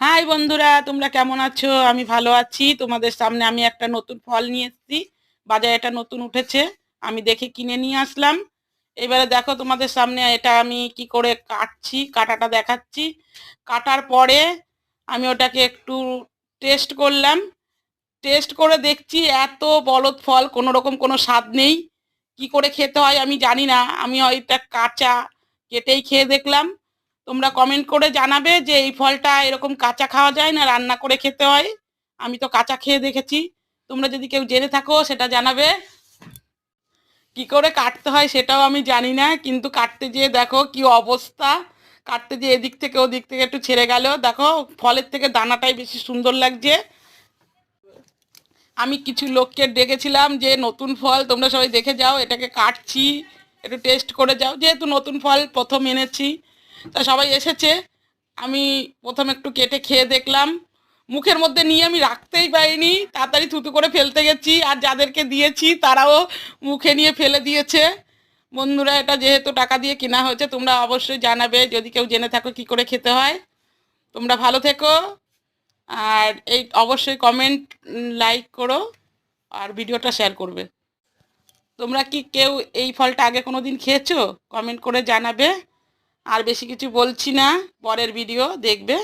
High বন্ধুরা, তোমরা কেমন আছো? আমি ভালো আছি। তোমাদের সামনে আমি একটা নতুন ফল নিয়ে এসেছি। বাজারে এটা নতুন উঠেছে, আমি দেখে কিনে নিয়ে আসলাম। এবারে দেখো তোমাদের সামনে এটা আমি কি করে কাটছি, কাটাটা দেখাচ্ছি। কাটার পরে আমি ওটাকে একটু টেস্ট করলাম। টেস্ট করে দেখছি এত বলদ ফল, কোনো রকম কোনো স্বাদ নেই। কি করে খেতে হয় আমি জানি না, আমি হয়তো কাঁচা কেটেই খেয়ে দেখলাম। তোমরা কমেন্ট করে জানাবে যে এই ফলটা এরকম কাঁচা খাওয়া যায় না রান্না করে খেতে হয়। আমি তো কাঁচা খেয়ে দেখেছি। তোমরা যদি কেউ জেনে থাকো সেটা জানাবে। কি করে কাটতে হয় সেটাও আমি জানি না, কিন্তু কাটতে যেয়ে দেখো কি অবস্থা। কাটতে যেয়ে এদিক থেকে ওদিক থেকে একটু ছেড়ে গেল। দেখো ফলের থেকে দানাটাই বেশি সুন্দর লাগছে। আমি কিছু লোককে ডেকেছিলাম যে নতুন ফল তোমরা সবাই দেখে যাও, এটাকে কাটছি, একটু টেস্ট করে যাও, যেহেতু নতুন ফল প্রথম এনেছি। তা সবাই এসেছে। আমি প্রথম একটু কেটে খেয়ে দেখলাম। মুখের মধ্যে নিয়ে আমি রাখতেই পারিনি, তাড়াতাড়ি থুতু করে ফেলতে গেছি, আর যাদেরকে দিয়েছি তারাও মুখে নিয়ে ফেলে দিয়েছে। বন্ধুরা, এটা যেহেতু টাকা দিয়ে কেনা হয়েছে, তোমরা অবশ্যই জানাবে যদি কেউ জেনে থাকো কি করে খেতে হয়। তোমরা ভালো থেকো। আর এই অবশ্যই কমেন্ট, লাইক করো, আর ভিডিওটা শেয়ার করবে। তোমরা কি কেউ এই ফলটা আগে কোনো দিন খেয়েছো? কমেন্ট করে জানাবে। আর বেশি কিছু বলছি না, পরের ভিডিও দেখবে।